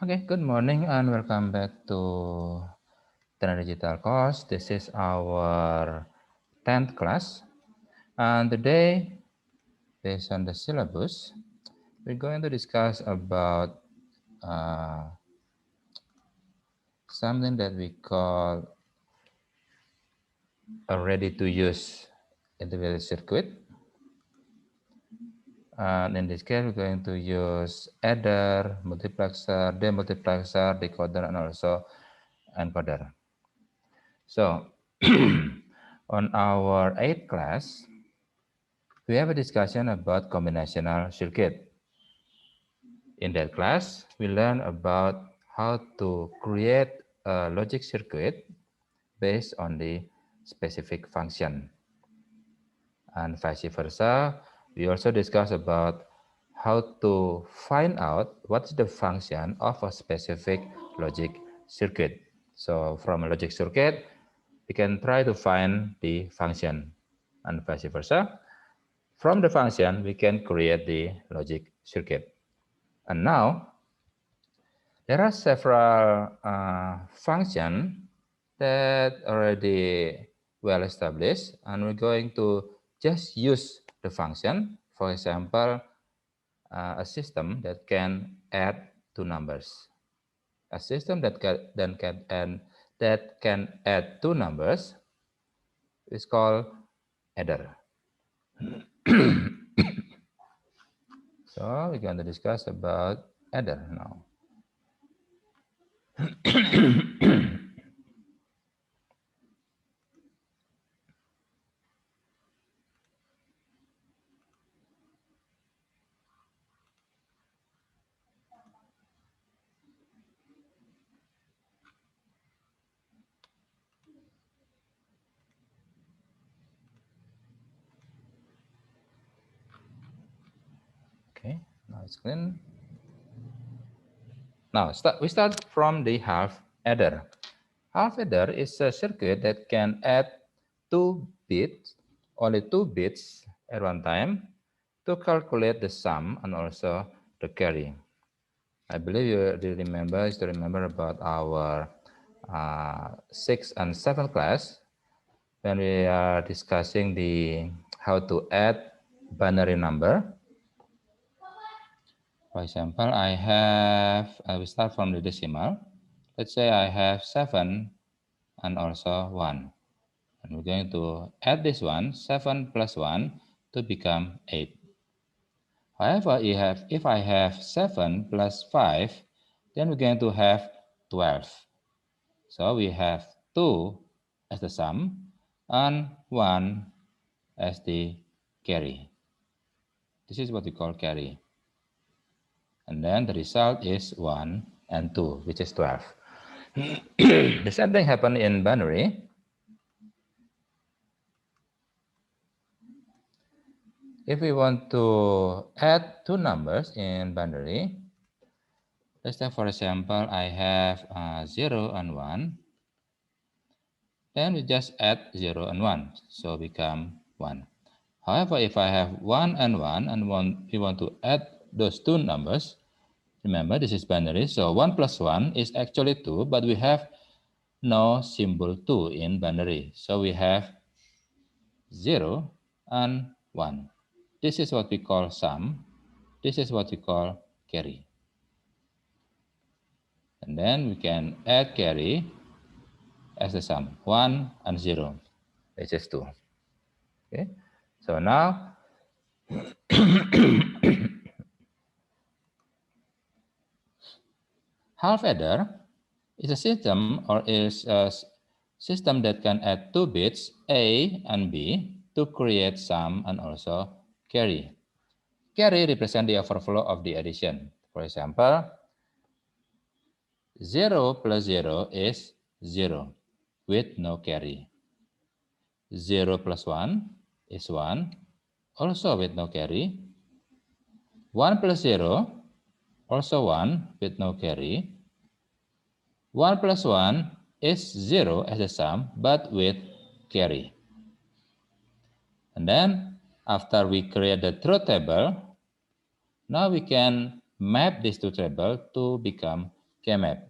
Okay, good morning and welcome back to Trend Digital course. This is our 10th class. And today, based on the syllabus, we're going to discuss about something that we call a ready-to-use integrated circuit. And in this case, we're going to use adder, multiplexer, demultiplexer, decoder, and also encoder. So, on our 8th class, we have a discussion about combinational circuit. In that class, we learn about how to create a logic circuit based on the specific function. And vice versa, we also discuss about how to find out what's the function of a specific logic circuit. So from a logic circuit, we can try to find the function and vice versa. From the function, we can create the logic circuit. And now, there are several functions that already well established, and we're going to just use the function. For example, a system that can add two numbers. A system that can add two numbers is called adder. So we're going to discuss about adder now. Okay, now it's clean. Now we start from the half adder. Half adder is a circuit that can add only two bits at one time to calculate the sum and also the carry. I believe you still remember about our 6th and 7th class when we are discussing the how to add binary number. For example, I will start from the decimal. Let's say I have 7 and also 1. And we're going to add this one, 7 plus 1, to become 8. However, if I have 7 plus 5, then we're going to have 12. So we have 2 as the sum and 1 as the carry. This is what we call carry. And then the result is 1 and 2, which is 12. The same thing happened in binary. If we want to add two numbers in binary, let's say for example, I have 0 and 1, then we just add 0 and 1, so become 1. However, if I have 1 and 1 and we want to add those two numbers, remember this is binary, so 1 plus 1 is actually 2, but we have no symbol 2 in binary. So we have 0 and 1. This is what we call sum. This is what we call carry. And then we can add carry as the sum, 1 and 0, which is 2. Okay, so now half adder is a system that can add two bits A and B to create sum and also carry. Carry represents the overflow of the addition. For example, 0 plus 0 is 0 with no carry. 0 plus 1 is 1, also with no carry. 1 plus 0, also 1 with no carry. 1 plus 1 is 0 as a sum, but with carry. And then, after we create the truth table, now we can map this truth table to become K-map.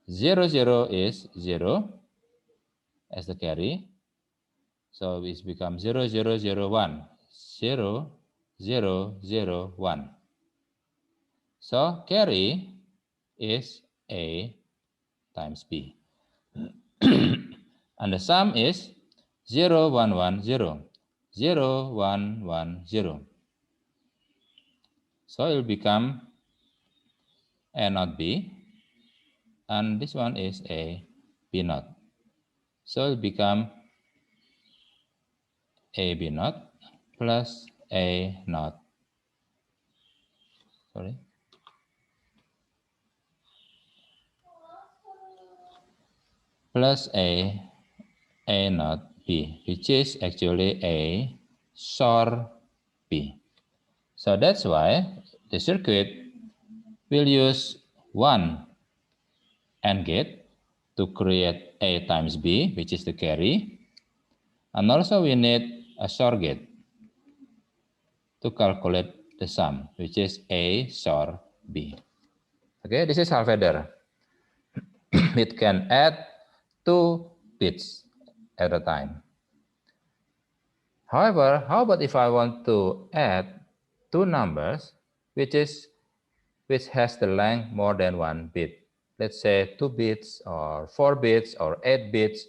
0, 0 is 0 as the carry. So it becomes 0, 0, 0, 1. 0, 0, 0, 1. So carry is A times B. And the sum is 0, 1, 1, 0. 0, 1, 1, 0. So it will become A not B. And this one is A, B not. So it will become A, B not plus A not. Sorry. Plus A not B, which is actually A XOR B. So that's why the circuit will use one AND gate to create A times B, which is the carry. And also we need a XOR gate to calculate the sum, which is A XOR B. Okay, this is half adder. It can add 2 bits at a time. However, how about if I want to add 2 numbers which has the length more than 1 bit? Let's say 2 bits or 4 bits or 8 bits.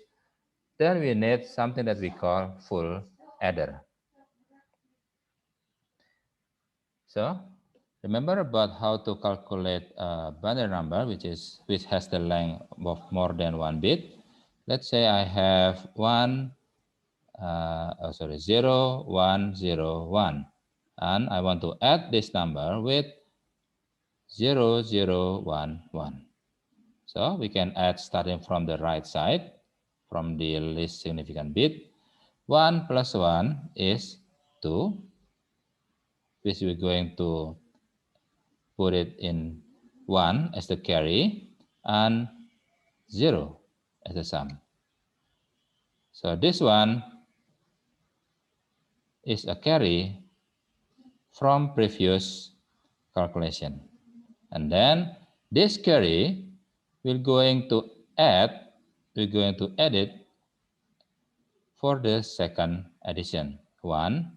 Then we need something that we call full adder. So remember about how to calculate a binary number which has the length of more than 1 bit. Let's say I have 0, 1, 0, 1. And I want to add this number with 0, 0, 1, 1. So we can add starting from the right side, from the least significant bit. 1 plus 1 is 2, which we're going to put it in 1 as the carry and 0 as the sum. So this one is a carry from previous calculation. And then this carry we're going to add it for the second addition. 1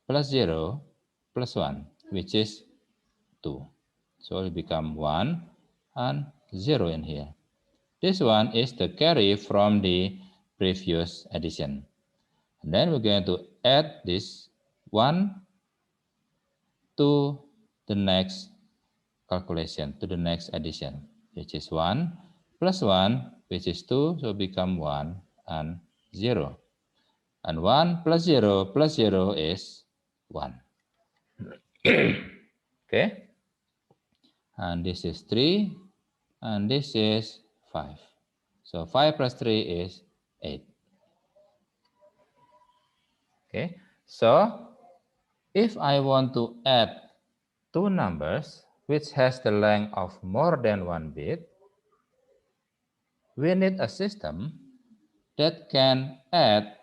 plus 0 plus 1, which is 2. So it will become 1 and 0 in here. This one is the carry from the previous addition. And then we're going to add this 1 to the next calculation, to the next addition, which is 1 plus 1, which is 2, so become 1 and 0. And 1 plus 0 is 1. Okay. And this is 3, and this is 5. So 5 plus 3 is 8. Okay. So if I want to add 2 numbers which has the length of more than 1 bit, we need a system that can add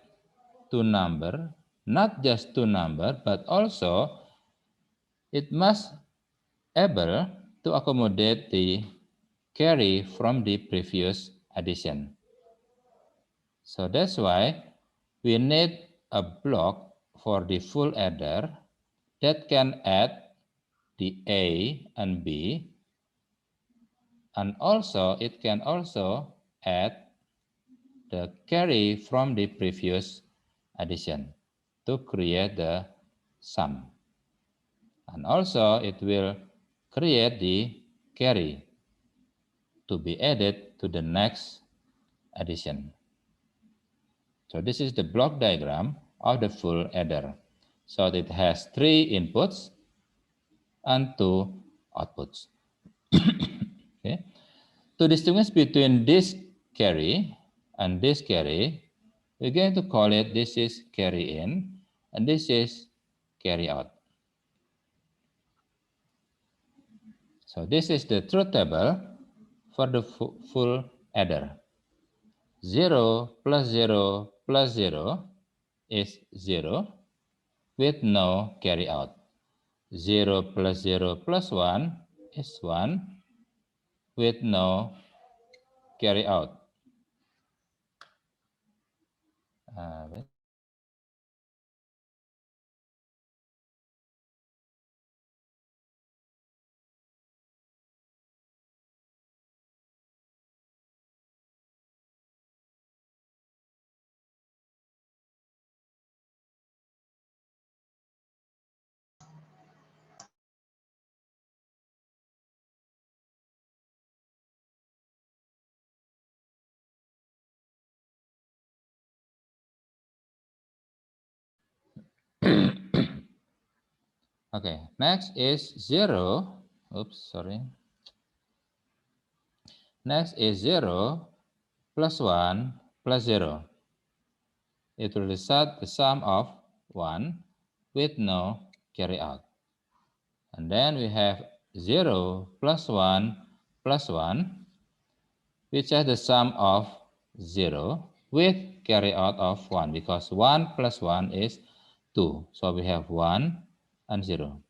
2 numbers, not just 2 numbers, but also it must able to accommodate the carry from the previous addition. So that's why we need a block for the full adder that can add the A and B, and also it can also add the carry from the previous addition to create the sum. And also it will create the carry to be added to the next addition. So this is the block diagram of the full adder. So it has 3 inputs and 2 outputs. Okay. To distinguish between this carry and this carry, we're going to call it this is carry in and this is carry out. So this is the truth table for the full adder. 0 plus 0 plus 0 is 0 with no carry out. 0 plus 0 plus 1 is 1 with no carry out. Okay, next is 0. Oops, sorry. Next is 0 plus 1 plus 0. It will result the sum of 1 with no carry out. And then we have 0 plus 1 plus 1, which has the sum of 0 with carry out of 1, because 1 plus 1 is 2. So we have 1 and 0.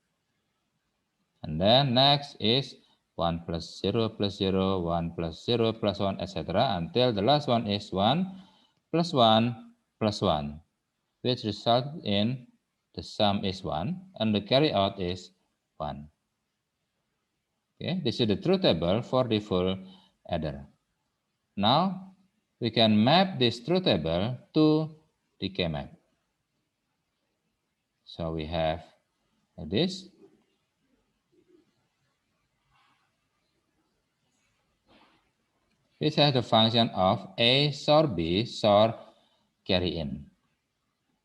And then next is 1 plus 0 plus 0, 1 plus 0 plus 1, etc. until the last one is 1 plus 1 plus 1, which results in the sum is 1 and the carry out is 1. Okay, this is the truth table for the full adder. Now we can map this truth table to the K-map. So we have this. Which has the function of A SOR B SOR carry in.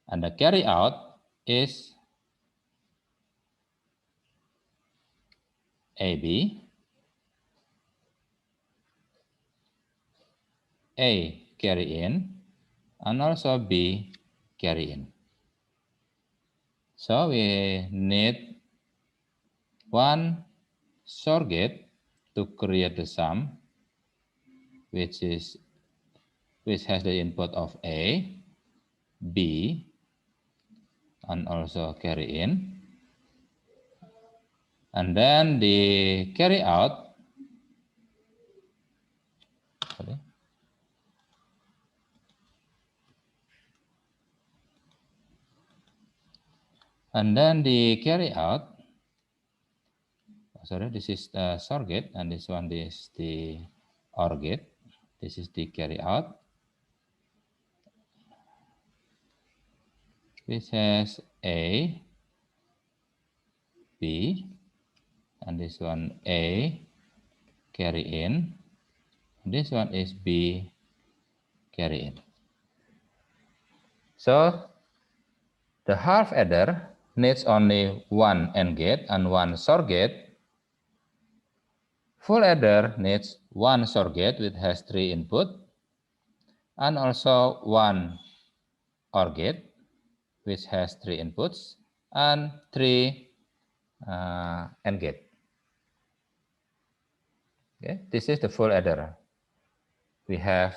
And the carry out is AB, A carry in, and also B carry in. So we need one SOR gate to create the sum, which has the input of A, B, and also carry in. And then the carry out, sorry, and then the carry out, sorry, this is the SOR gate, and this one is the OR gate. This is the carry out, which has A, B, and this one A carry in. This one is B carry in. So the half adder needs only one AND gate and one SOR gate. Full adder needs one SOR gate which has 3 input, and also one OR gate which has 3 inputs and 3 AND gate. Okay, this is the full adder. We have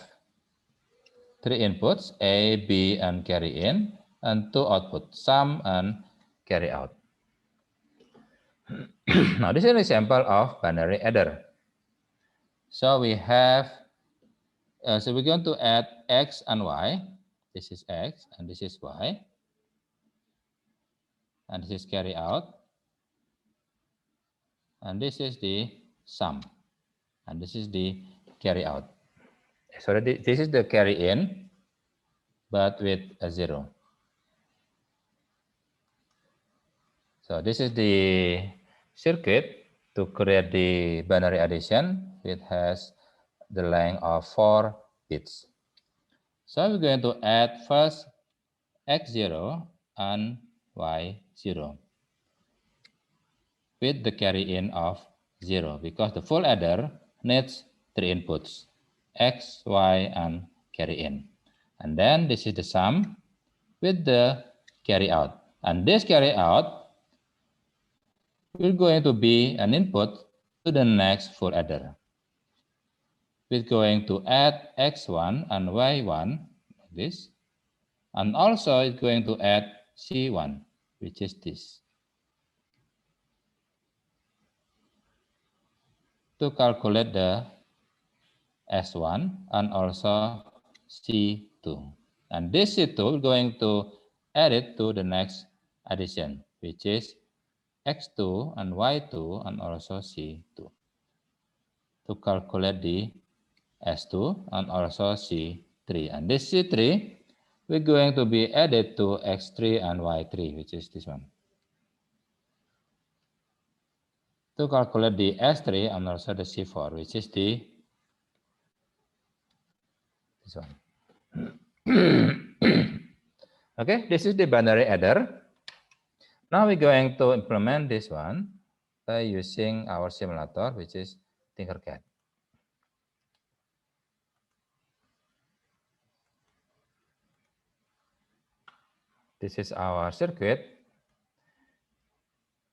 3 inputs, A, B, and carry in, and 2 outputs, sum and carry out. Now this is an example of binary adder. So we have, so we're going to add X and Y. This is X and this is Y. And this is carry out. And this is the sum. And this is the carry out. Sorry, this is the carry in, but with a 0. So this is the circuit to create the binary addition. It has the length of 4 bits. So we're going to add first X0 and Y0 with the carry in of 0, because the full adder needs 3 inputs, X, Y, and carry in. And then this is the sum with the carry out. And this carry out will going to be an input to the next full adder. We're going to add X1 and Y1, like this. And also it's going to add C1, which is this. to calculate the S1 and also C2. And this C2 we're going to add it to the next addition, which is X2 and Y2 and also C2. To calculate the S2 and also C3. And this C3 we're going to be added to X3 and Y3, which is this one. To calculate the S3 and also the C4, which is this one. Okay, this is the binary adder. Now we're going to implement this one by using our simulator, which is Tinkercad. This is our circuit.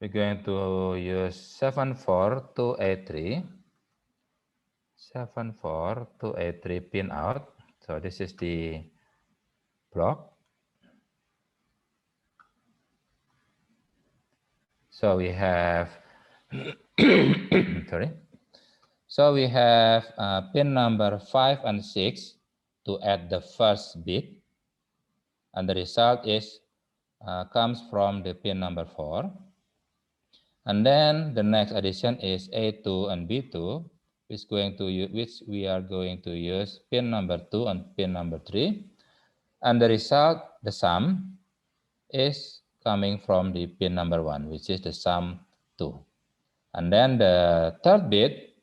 We're going to use 74283. 74283 pin out. So this is the block. So we have, sorry. So we have pin number 5 and 6 to add the first bit. And the result is comes from the pin number 4. And then the next addition is A2 and B2, which we are going to use pin number 2 and pin number 3. And the result, the sum, is coming from the pin number 1, which is the sum 2. And then the third bit,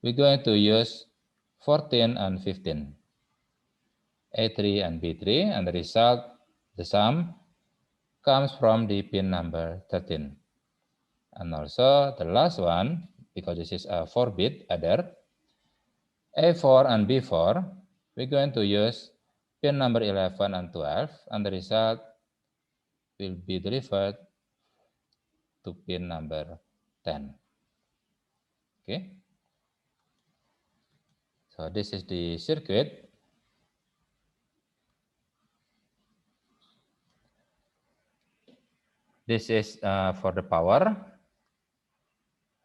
we're going to use 14 and 15, A3 and B3, and the result, the sum, comes from the pin number 13. And also the last one, because this is a 4-bit adder, A4 and B4, we're going to use pin number 11 and 12, and the result will be delivered to pin number 10. Okay. So this is the circuit. This is for the power.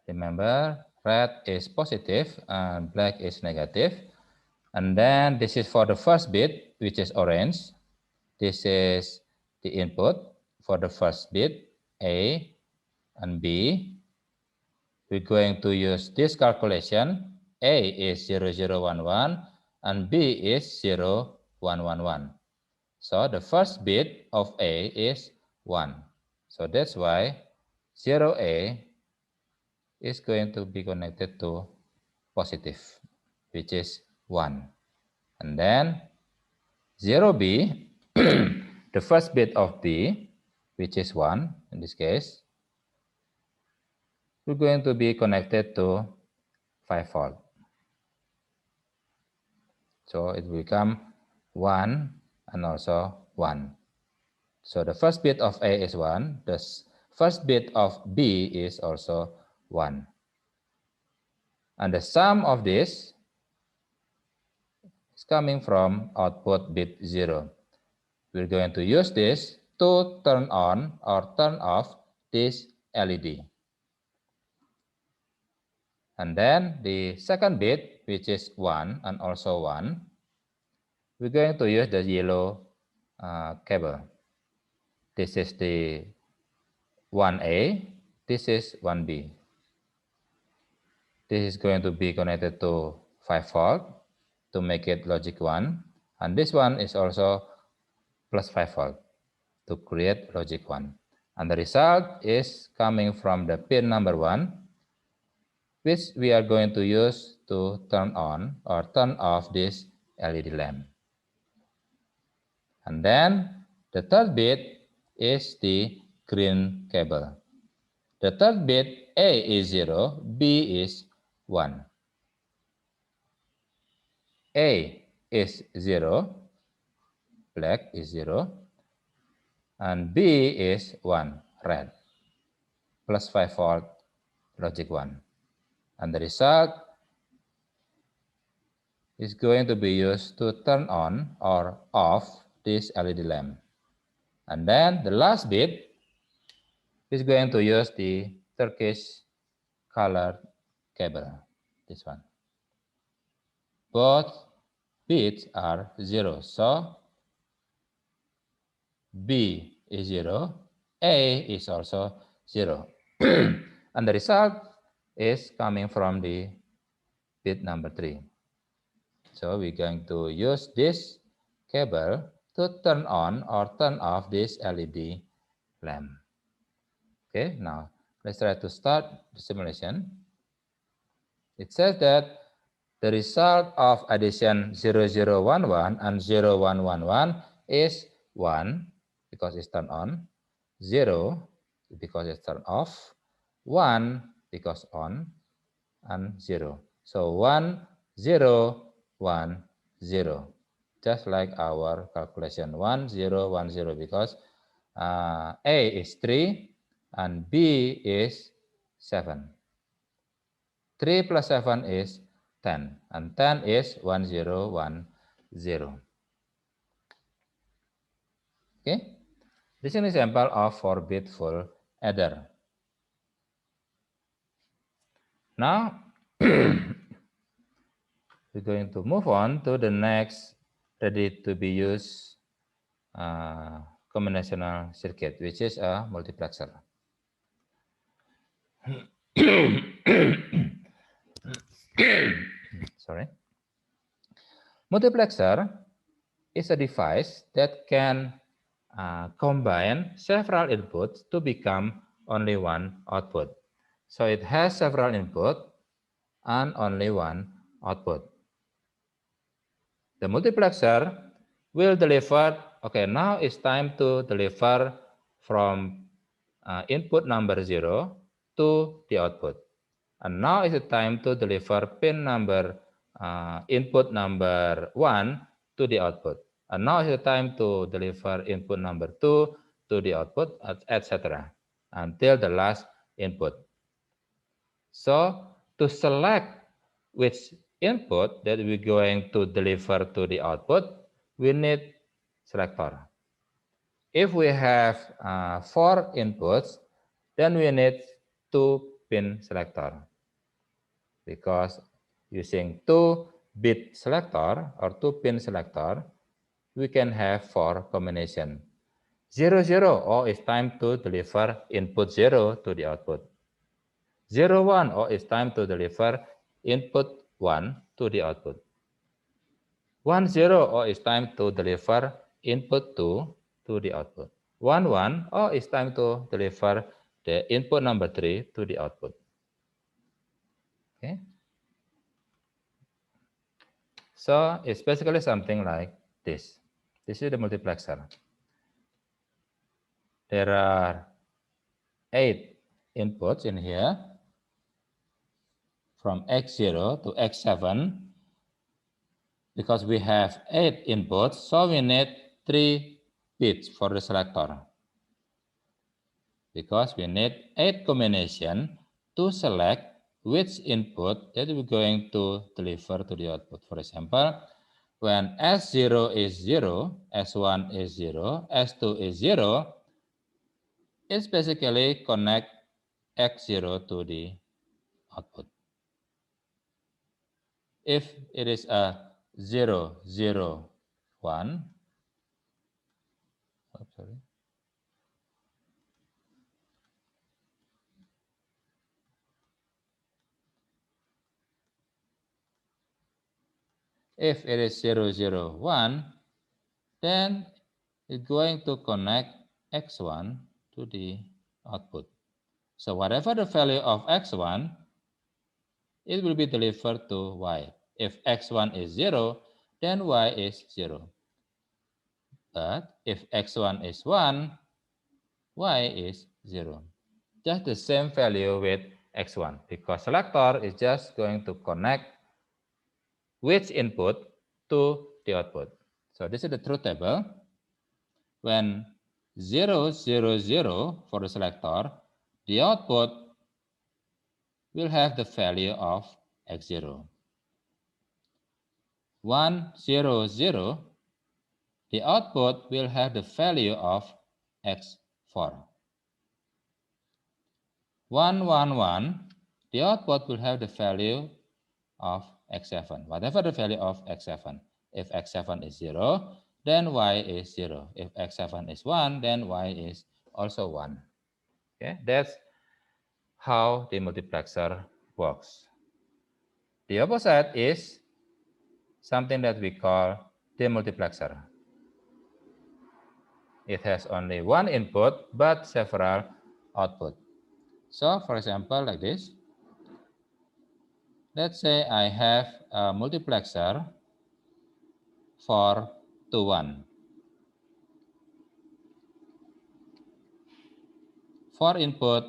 Remember, red is positive and black is negative. And then this is for the first bit, which is orange. This is the input for the first bit, A and B. We're going to use this calculation. A is 0011 and B is 0111. So the first bit of A is 1. So that's why 0A is going to be connected to positive, which is 1. And then 0B, the first bit of B, which is 1 in this case, we're going to be connected to 5-volt. So it will become 1 and also 1. So the first bit of A is 1. The first bit of B is also 1. And the sum of this is coming from output bit 0. We're going to use this to turn on or turn off this LED. And then the second bit, which is 1 and also 1, we're going to use the yellow cable. This is the 1A, this is 1B. This is going to be connected to 5-volt to make it logic 1. And this one is also plus 5-volt to create logic 1. And the result is coming from the pin number 1, which we are going to use to turn on or turn off this LED lamp. And then the third bit is the green cable. The third bit, A is 0, B is 1. A is 0, black is 0, and B is 1, red, plus 5-volt, logic 1. And the result is going to be used to turn on or off this LED lamp. And then the last bit is going to use the turquoise colored cable, this one. Both bits are 0, so B is 0, A is also 0. And the result is coming from the bit number 3. So we're going to use this cable to turn on or turn off this LED lamp. Okay, now let's try to start the simulation. It says that the result of addition 0011 and 0111 is 1 because it's turned on, 0 because it's turned off, 1 because on, and 0. So 1, 0, 1, 0. Just like our calculation 1, 0, 1, 0 because A is 3 and B is 7. 3 plus 7 is 10 and 10 is 1010. Okay, this is an example of 4-bit full adder. Now we're going to move on to the next ready to be used combinational circuit, which is a multiplexer. Sorry. Multiplexer is a device that can combine several inputs to become only one output. So it has several inputs and only one output. The multiplexer will deliver, okay, now it's time to deliver from input number 0 to the output. And now is the time to deliver pin number, input number 1 to the output. And now is the time to deliver input number 2 to the output, etc. until the last input. So to select which input that we're going to deliver to the output, we need selector. If we have 4 inputs, then we need 2-pin selector. Because using 2-bit selector or 2-pin selector, we can have 4 combination. 0, 0, oh, it's time to deliver input 0 to the output. 0, 1, oh, it's time to deliver input 1 to the output. 1, 0, oh, it's time to deliver input 2 to the output. 1, 1, oh, it's time to deliver the input number 3 to the output. Okay. So it's basically something like this. This is the multiplexer. There are 8 inputs in here from X0 to X7. Because we have 8 inputs, so we need 3 bits for the selector. Because we need 8 combination to select which input that we're going to deliver to the output. For example, when S0 is 0, S1 is 0, S2 is 0, it's basically connect X0 to the output. If it is a 0, 0, 1, sorry. If it is 0, 0, 1, then it's going to connect X1 to the output. So whatever the value of X1, it will be delivered to Y. If X1 is 0, then Y is 0. But if X1 is 1, Y is 0. Just the same value with X1, because selector is just going to connect which input to the output. So this is the truth table. When 0, 0, 0 for the selector, the output will have the value of X0. 1, 0, 0, the output will have the value of X4. 1, 1, 1, the output will have the value of x7, whatever the value of x7. If x7 is 0, then y is 0. If x7 is 1, then y is also 1. Okay, that's how the multiplexer works. The opposite is something that we call demultiplexer. It has only one input but several output. So for example, like this. Let's say I have a multiplexer 4 to 1. 4 input,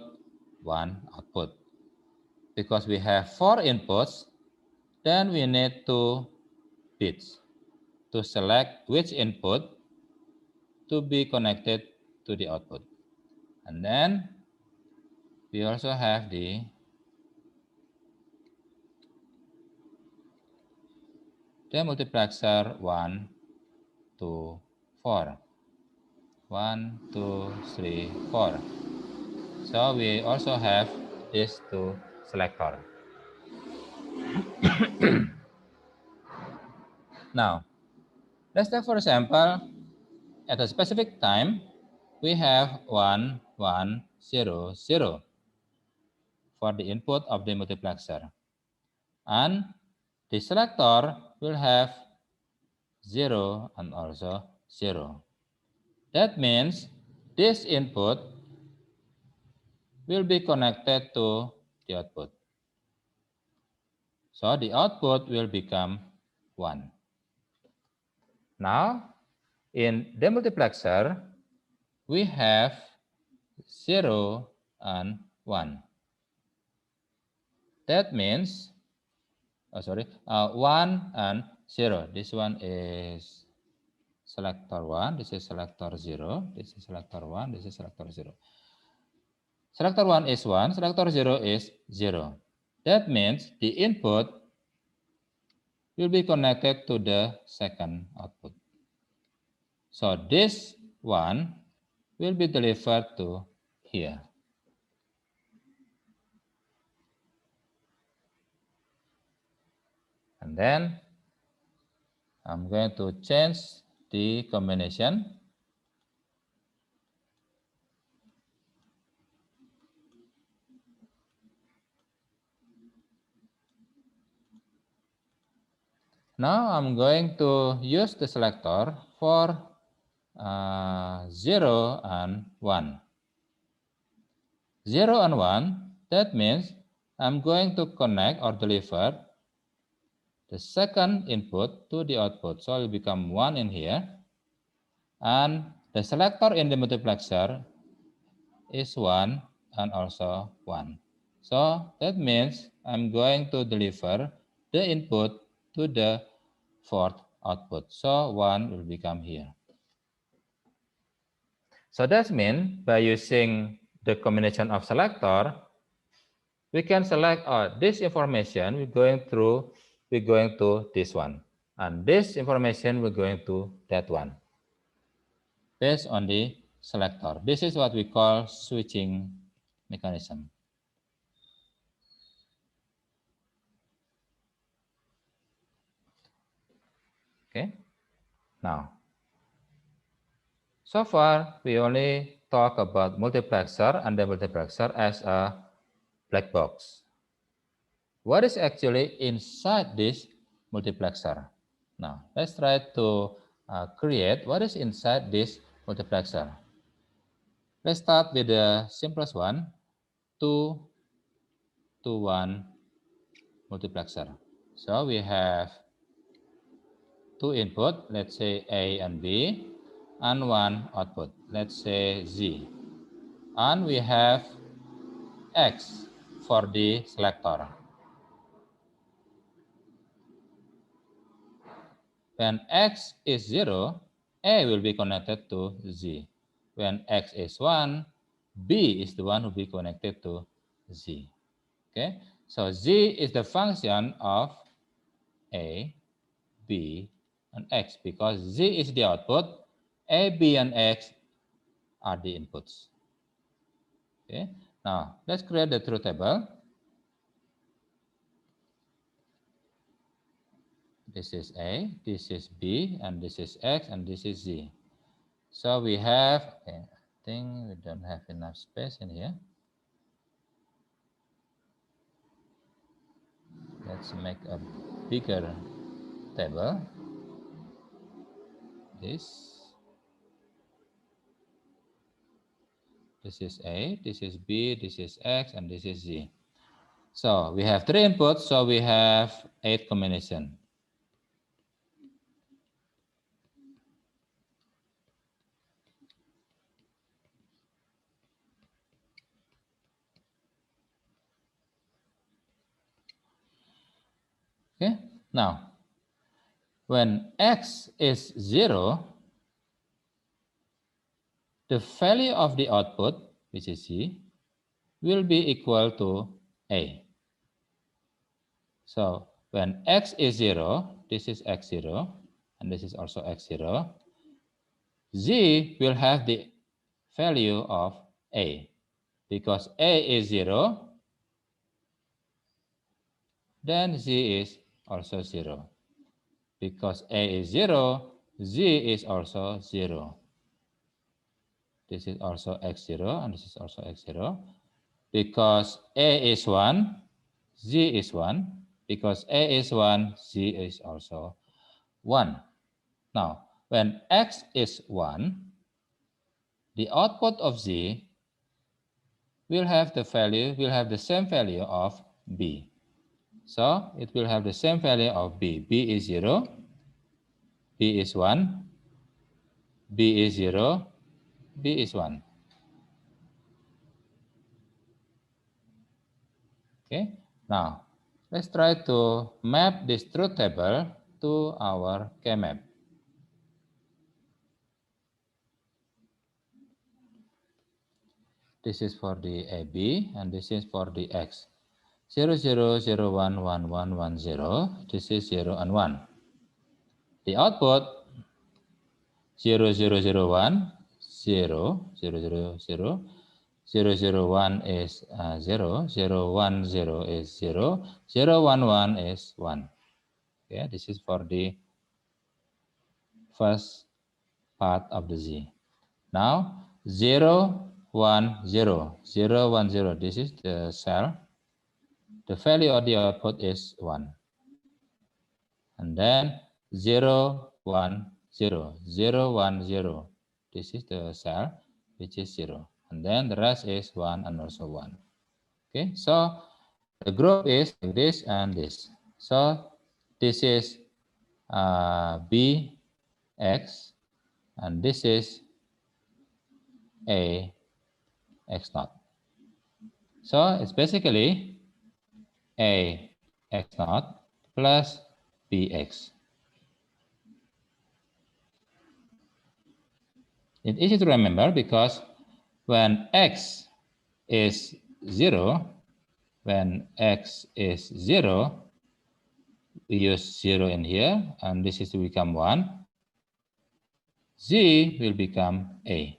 1 output. Because we have 4 inputs, then we need 2 bits to select which input to be connected to the output. And then we also have the demultiplexer 1 to 4. 1, 2, 3, 4. So we also have these 2 selector. Now, let's take for example, at a specific time, we have 1, 1, 0, 0 for the input of the multiplexer. And the selector will have 0 and also 0. That means this input will be connected to the output. So the output will become 1. Now, in demultiplexer, we have 0 and 1. That means, 1 and 0. This one is selector 1, this is selector 0, this is selector 1, this is selector 0. Selector 1 is 1, selector 0 is 0. That means the input will be connected to the second output. So this one will be delivered to here. And then I'm going to change the combination. Now I'm going to use the selector for 0 and 1. 0 and 1, that means I'm going to connect or deliver the second input to the output. So it will become 1 in here. And the selector in the multiplexer is 1 and also 1. So that means I'm going to deliver the input to the fourth output. So 1 will become here. So that means by using the combination of selector, we can select this information we're going to this one. And this information we're going to that one. Based on the selector. This is what we call switching mechanism. Okay. Now, so far we only talk about multiplexer and demultiplexer as a black box. What is actually inside this multiplexer? Now, let's try to create what is inside this multiplexer. Let's start with the simplest one, 2 to 1 multiplexer. So we have 2 input, let's say A and B, and 1 output, let's say Z. And we have X for the selector. When X is 0, A will be connected to Z. When X is 1, B is the one who will be connected to Z. Okay, so Z is the function of A, B, and X because Z is the output, A, B, and X are the inputs. Okay, now let's create the truth table. This is A, this is B, and this is X, and this is Z. So we have, okay, I think we don't have enough space in here. Let's make a bigger table. This is A, this is B, this is X, and this is Z. So we have 3 inputs, so we have 8 combinations. Okay, now when X is 0, the value of the output, which is Z, will be equal to A. So when X is 0, this is X0, and this is also X0, Z will have the value of A. Because A is 0, then Z is also 0. Because A is 0, Z is also 0. This is also X0, and this is also X0. Because A is 1, Z is 1. Because A is 1, Z is also 1. Now, when X is 1, the output of Z will have the same value of B. So it will have the same value of B. B is 0, B is 1, B is 0, B is 1. Okay, now let's try to map this truth table to our K-map. This is for the AB, and this is for the X. 0, 0, 0, 1, 1, 1, 1, 0. This is 0 and 1. The output 0, 0, 0, 1, 0, 0, 0, 0. 0, 0, 1 is 0, 0, 1, 0 is 0, 0, 1, 1 is 1. Okay, this is for the first part of the Z. Now 0, 1, 0, 0, 1, 0, this is the cell. The value of the output is 1. And then 0, 1, 0, 0, 1, 0. This is the cell, which is 0. And then the rest is 1 and also 1. Okay, so the group is like this and this. So this is B, X, and this is A, X naught. So it's basically A, X naught plus BX. It's easy to remember because when X is 0, when X is 0, we use 0 in here, and this is to become 1. Z will become A.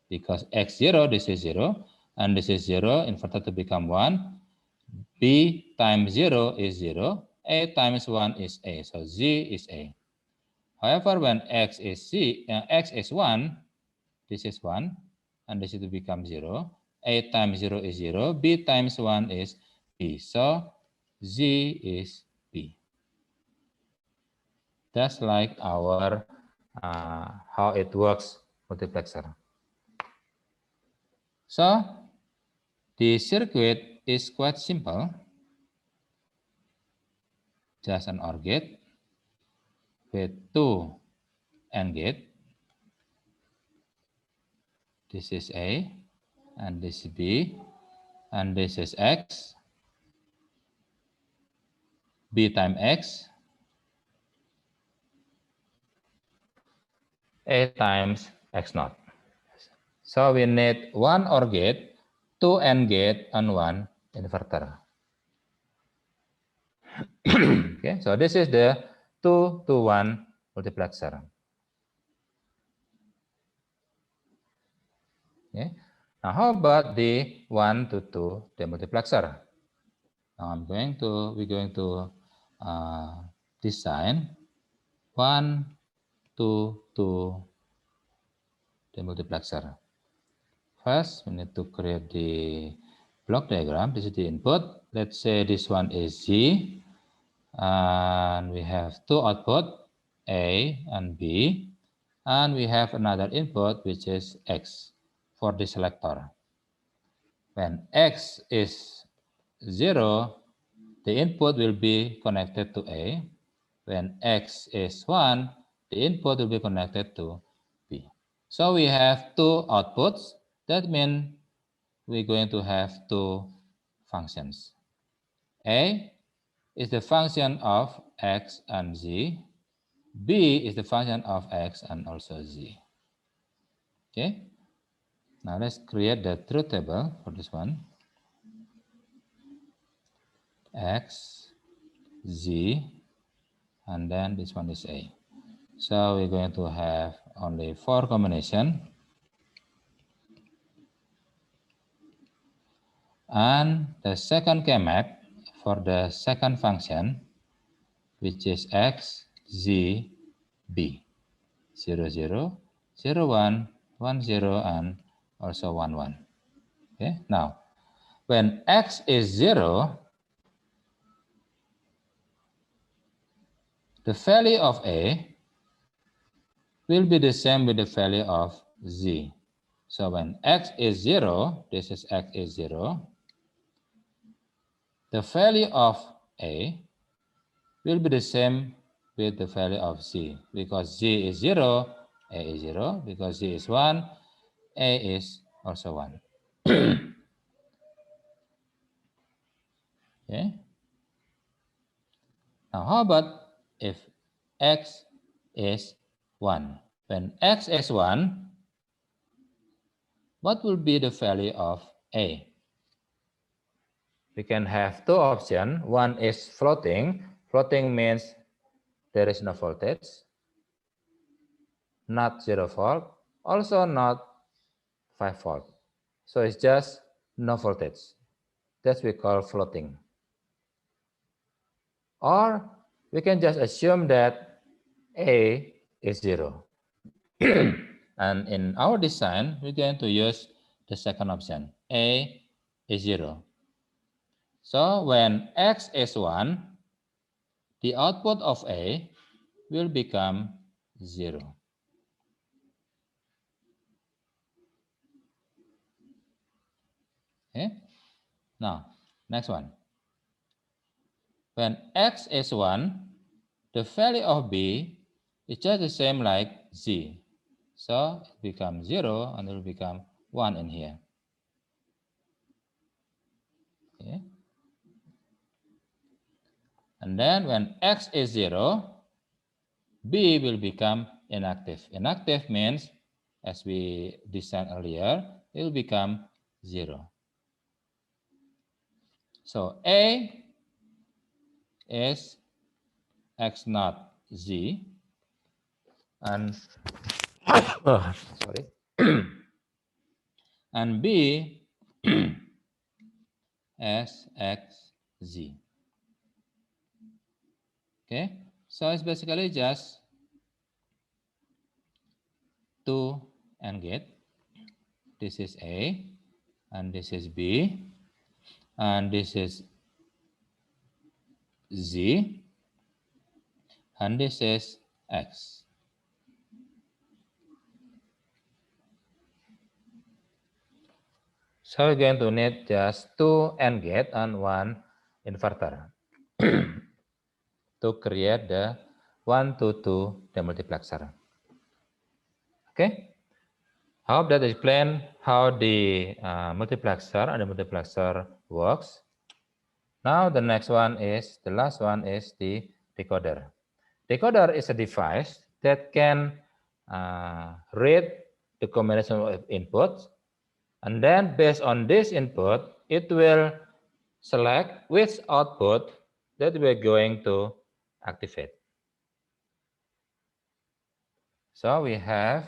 Because X0, this is 0, and this is 0, inverted to become 1. B times 0 is 0. A times 1 is A, so Z is A. However, when X is 1, this is 1, and this is to become 0. A times 0 is 0. B times 1 is B. So Z is B. That's like our how it works multiplexer. So the circuit is quite simple. Just an OR gate with 2 AND gate. This is A, and this is B, and this is X. B times X, A times X naught. So we need 1 OR gate, 2 AND gate, and 1 inverter. Okay, so this is the 2 to 1 multiplexer. Okay. Now how about the 1 to 2 demultiplexer? Now we're going to design 1 to 2 demultiplexer. First, we need to create the block diagram. This is the input. Let's say this one is Z, and we have two output, A and B, and we have another input which is X for the selector. When X is 0, the input will be connected to A. When X is 1, the input will be connected to B. So we have two outputs. That means we're going to have two functions. A is the function of X and Z. B is the function of X and also Z. Okay. Now let's create the truth table for this one. X, Z, and then this one is A. So we're going to have only 4 combinations. And the second K-map for the second function, which is X, Z, B. 0, 0, 0, 1, 1, 0, and also 1, 1. Okay, now, when X is 0, the value of A will be the same with the value of Z. So when X is 0, this is X is 0, the value of A will be the same with the value of Z. Because Z is 0, A is 0. Because Z is 1, A is also 1. Okay. Now, how about if X is 1? When X is 1, what will be the value of A? We can have two options. One is floating. Floating means there is no voltage, not 0 volt, also not 5 volt. So it's just no voltage. That's we call floating. Or we can just assume that A is 0. And in our design, we're going to use the second option. A is 0. So when X is 1, the output of A will become 0. Okay. Now, next one. When X is 1, the value of B is just the same like Z. So it becomes 0 and it will become 1 in here. Okay. And then when X is 0, B will become inactive. Inactive means, as we designed earlier, it will become 0. So A is X naught Z, and sorry, and B as X Z. Okay, so it's basically just 2 AND gate. This is A, and this is B, and this is Z, and this is X. So we're going to need just 2 AND gate and 1 inverter to create the 1 to 2 demultiplexer. Okay, I hope that explains how the multiplexer and the multiplexer works. Now the next one is, the last one is the decoder. Decoder is a device that can read the combination of inputs, and then based on this input, it will select which output that we're going to activate. So we have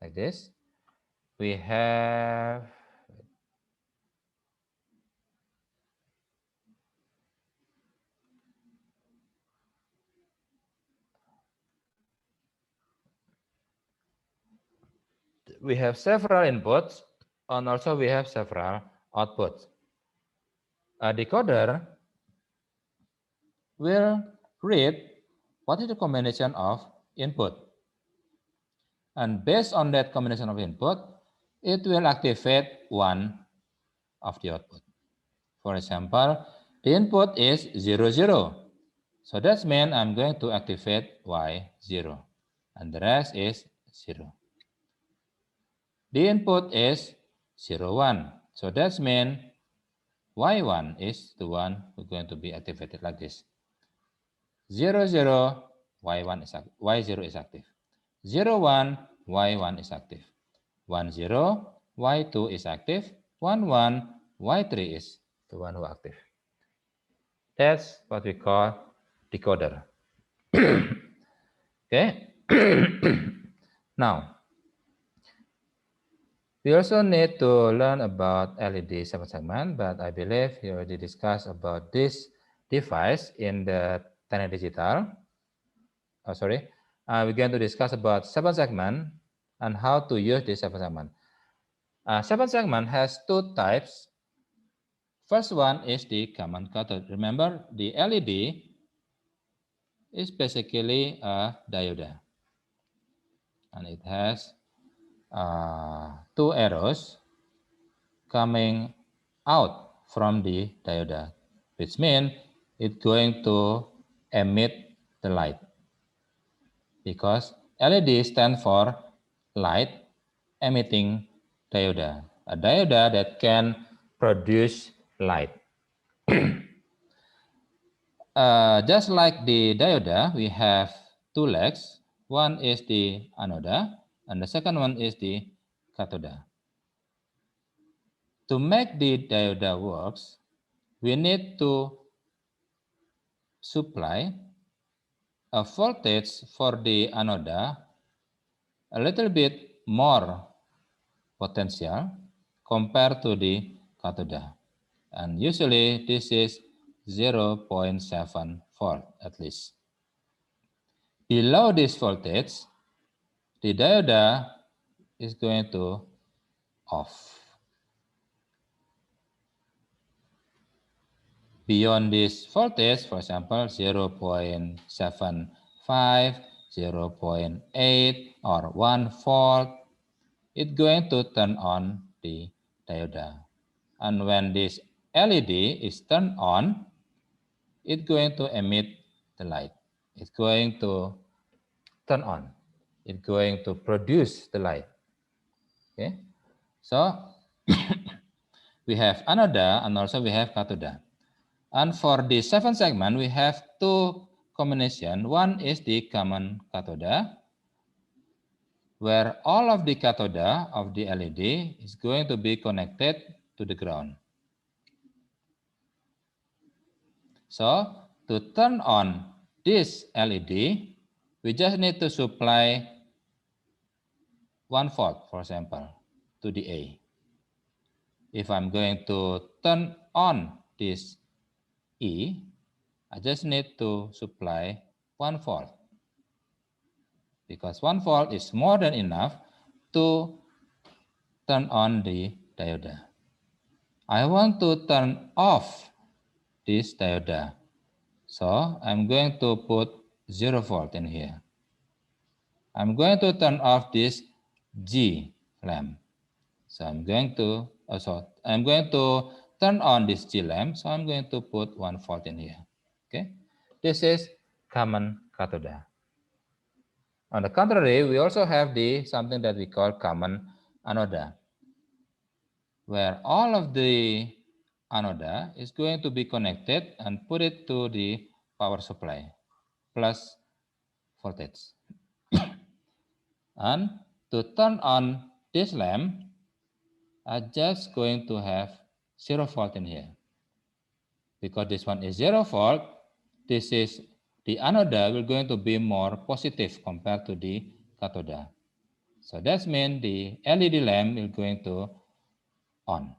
like this. We have we have several inputs and also we have several outputs. A decoder will read what is the combination of input. And based on that combination of input, it will activate one of the output. For example, the input is 0, 0. So that means I'm going to activate Y0. And the rest is 0. The input is 0, 1. So that means Y1 is the one who's going to be activated like this. 0, 0, Y1 is active. Y0 is active. 0, 1, Y1 is active. 1, 0, Y2 is active. 1, 1, Y3 is the one who active. That's what we call decoder. Okay. Now, we also need to learn about LED 7 segment, but I believe you already discussed about this device in the Tiny Digital. We're going to discuss about 7 segment and how to use this 7 segment. 7 segment has two types. First one is the common cathode. Remember, the LED is basically a diode, and it has two arrows coming out from the diode, which means it's going to emit the light, because LED stands for light emitting diode, a diode that can produce light. Just like the diode, we have two legs. One is the anode, and the second one is the cathode. To make the diode works, we need to supply a voltage for the anode a little bit more potential compared to the cathode. And usually this is 0.7 volt at least. Below this voltage, the diode is going to off. Beyond this voltage, for example, 0.75, 0.8, or 1 volt, it's going to turn on the diode. And when this LED is turned on, it's going to emit the light. It's going to turn on. It's going to produce the light. Okay, so we have anode and also we have cathode. And for the 7 segment, we have two combination. One is the common cathode, where all of the cathode of the LED is going to be connected to the ground. So to turn on this LED, we just need to supply 1 volt, for example, to the A. If I'm going to turn on this E, I just need to supply 1 volt, because 1 volt is more than enough to turn on the diode. I want to turn off this diode, so I'm going to put 0 volt in here. I'm going to turn off this G lamp, so I'm going to turn on this G lamp, so I'm going to put 1 volt in here. Okay, this is common cathode. On the contrary, we also have something that we call common anode, where all of the anode is going to be connected and put it to the power supply plus voltage. And to turn on this lamp, I'm just going to have 0 volt in here. Because this one is 0 volt, this is the anode will going to be more positive compared to the cathode. So that means the LED lamp is going to on.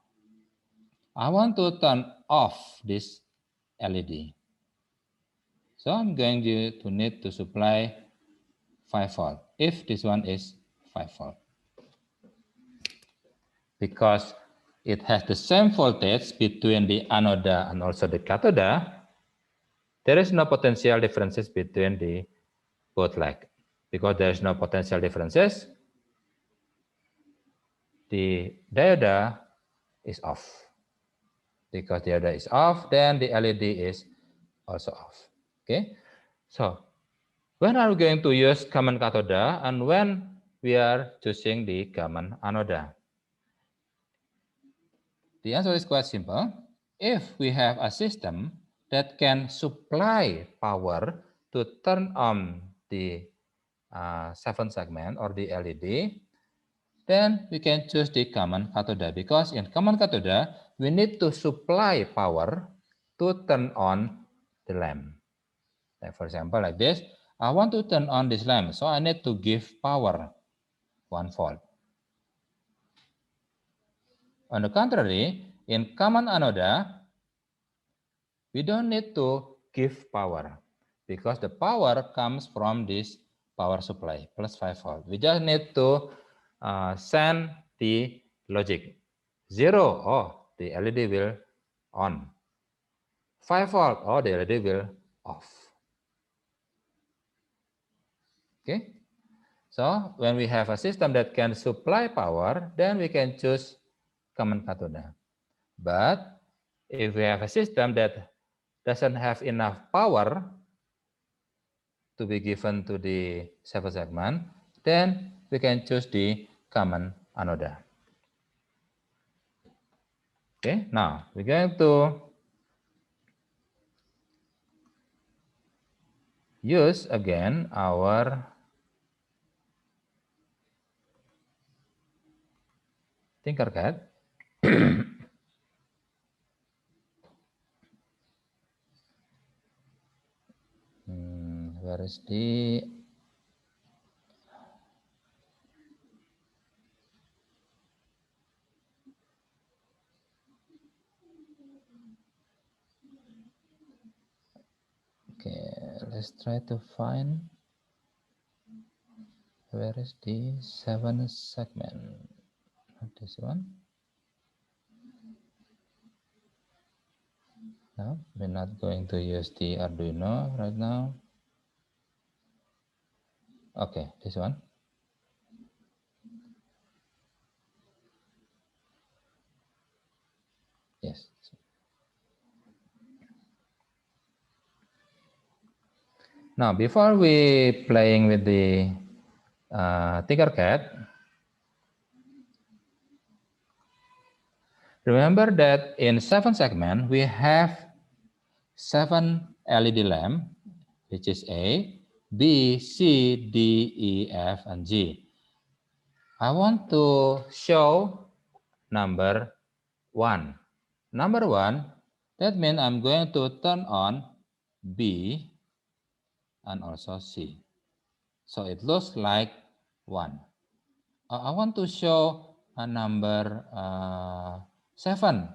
I want to turn off this LED. So I'm going to need to supply 5 volt if this one is 5 volt. because it has the same voltage between the anode and also the cathode, there is no potential differences between the both leg. Because there is no potential differences, the diode is off. Because the diode is off, then the LED is also off. Okay, so when are we going to use common cathode and when we are choosing the common anode? The answer is quite simple. If we have a system that can supply power to turn on the 7 segment or the LED, then we can choose the common cathode, because in common cathode, we need to supply power to turn on the lamp. Like for example, like this, I want to turn on this lamp, so I need to give power 1 volt. On the contrary, in common anode, we don't need to give power because the power comes from this power supply plus 5 volt. We just need to send the logic. 0, oh, the LED will on. 5 volt, oh, the LED will off. Okay. So when we have a system that can supply power, then we can choose common cathode. But if we have a system that doesn't have enough power to be given to the 7 segment, then we can choose the common anode. Okay, now we're going to use again our Tinkercad. Where is the okay, let's try to find where is the 7 segment. This one. No, we're not going to use the Arduino right now. Okay, this one. Yes. Now, before we playing with the Tinkercad, remember that in 7 segment, we have 7 LED lamp, which is A, B, C, D, E, F, and G. I want to show number 1. Number 1, that means I'm going to turn on B and also C. So it looks like 1. I want to show a number 7.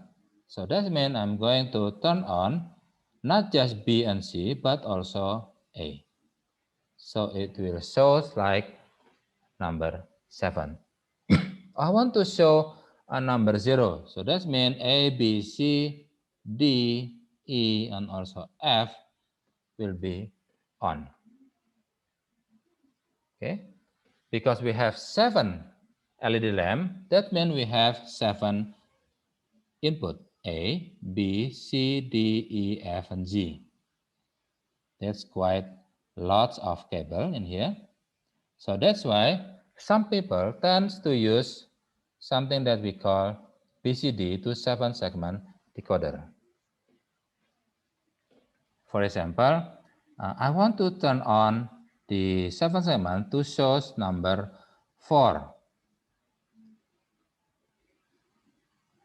So that means I'm going to turn on not just B and C, but also A. So it will show like number 7. I want to show a number 0. So that means A, B, C, D, E, and also F will be on. Okay, because we have 7 LED lamp, that means we have 7 input, A, B, C, D, E, F, and G. That's quite lots of cable in here. So that's why some people tend to use something that we call BCD to 7 segment decoder. For example, I want to turn on the 7 segment to show number 4.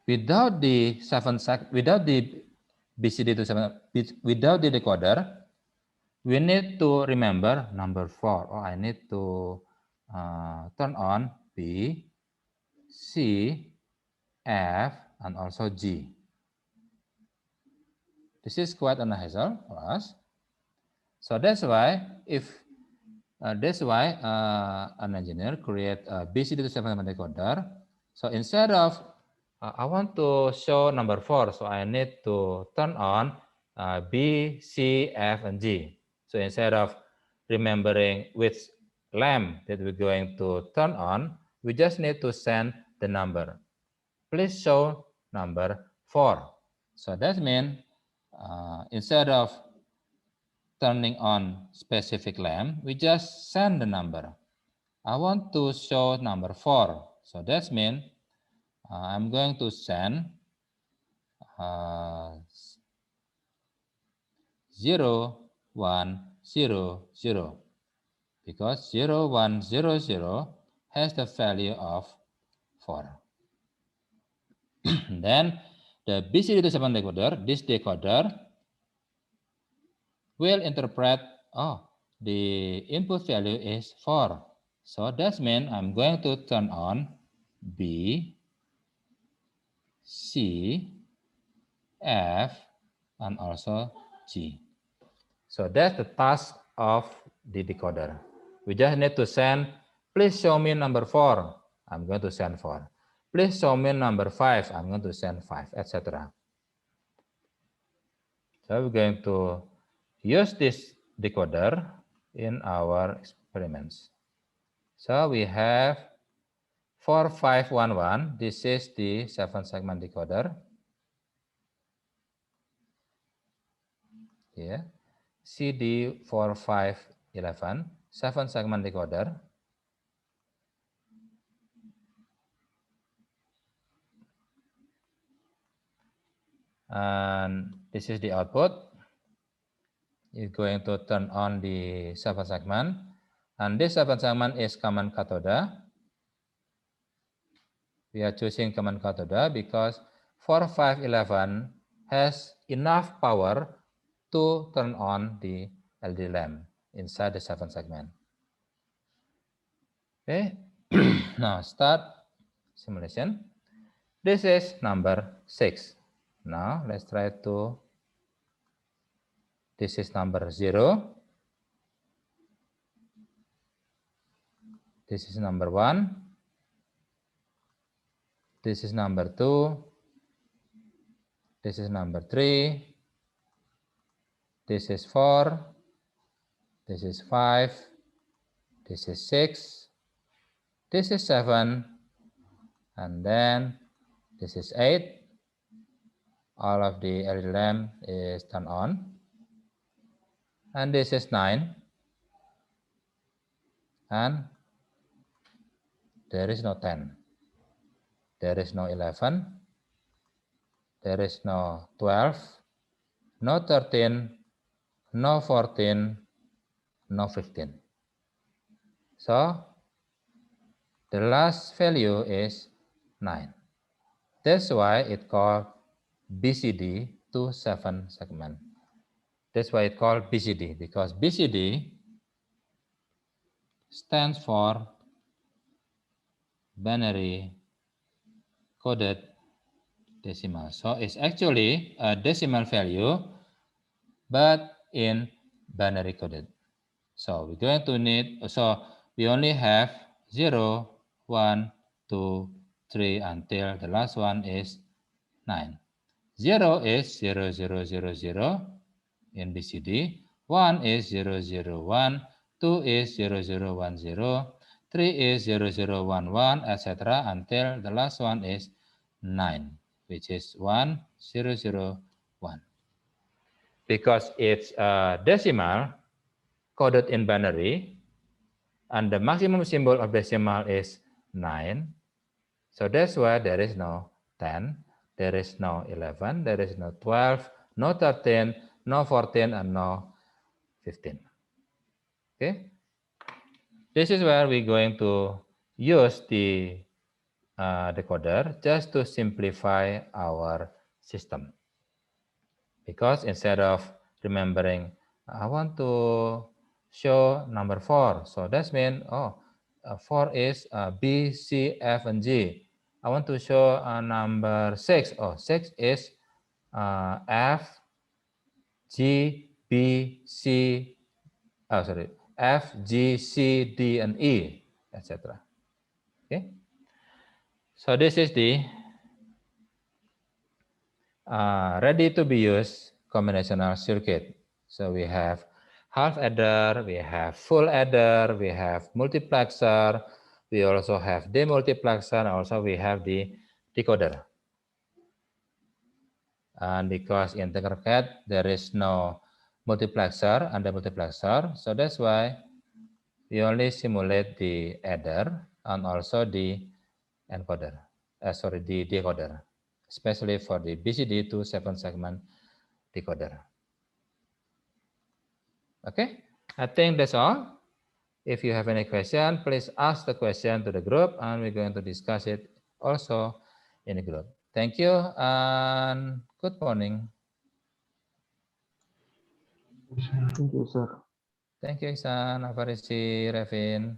Without the BCD to 7, without the decoder, we need to remember number 4. Oh, I need to turn on B, C, F, and also G. This is quite an hassle for us. So that's why an engineer create a BCD to 7 decoder So instead of, I want to show number 4, so I need to turn on B, C, F, and G. So instead of remembering which lamp that we're going to turn on, we just need to send the number. Please show number 4. So that means instead of turning on specific lamp, we just send the number. I want to show number 4. So that means I'm going to send 0, 1, 0, 0, because 0, 1, 0, 0 has the value of 4. Then the BCD27 decoder, this decoder will interpret, the input value is 4. So that means I'm going to turn on B, C, F, and also G. So that's the task of the decoder. We just need to send, please show me number 4. I'm going to send 4. Please show me number 5. I'm going to send 5, etc. So we're going to use this decoder in our experiments. So we have 4511. This is the 7-segment decoder. Here, CD4511, 7-segment decoder. And this is the output. It's going to turn on the 7-segment. And this 7-segment is common cathode. We are choosing common cathode because 4511 has enough power to turn on the LED lamp inside the 7-segment. Okay, now start simulation. This is number 6. Now let's try to, this is number 0. This is number 1. This is number 2. This is number 3. This is 4. This is 5. This is 6. This is 7. And then this is 8. All of the LED lamp is turned on. And this is 9. And there is no 10. There is no 11. There is no 12. No 13. No 14. No 15. So the last value is 9. That's why it called BCD 27 segment. That's why it called BCD, because BCD stands for binary coded decimal. So it's actually a decimal value, but in binary coded. So we're going to need, so we only have 0, 1, 2, 3 until the last one is 9. 0 is 0, 0, 0, 0 in BCD. 1 is 0, 0, 1. 2 is 0, 0, 1, 0. 3 is 0, 0, 1, 1, etc. until the last one is 9, which is 1, 0, 0, 1. Because it's a decimal coded in binary, and the maximum symbol of decimal is 9. So that's why there is no 10, there is no 11, there is no 12, no 13, no 14, and no 15. Okay? This is where we're going to use the decoder just to simplify our system. Because instead of remembering, I want to show number 4. So that means, 4 is B, C, F, and G. I want to show number 6. 6 is F, G, B, C, F, G, C, D, and E, etc. Okay. So this is the ready to be used combinational circuit. So we have half adder, we have full adder, we have multiplexer, we also have demultiplexer, and also we have the decoder. And because in Tinkercad there is no multiplexer and demultiplexer, so that's why we only simulate the adder and also the encoder, the decoder, especially for the BCD to 7-segment decoder. Okay, I think that's all. If you have any question, please ask the question to the group and we're going to discuss it also in the group. Thank you and good morning. Thank you, sir. Thank you, Ihsan, Afarisi, Revin.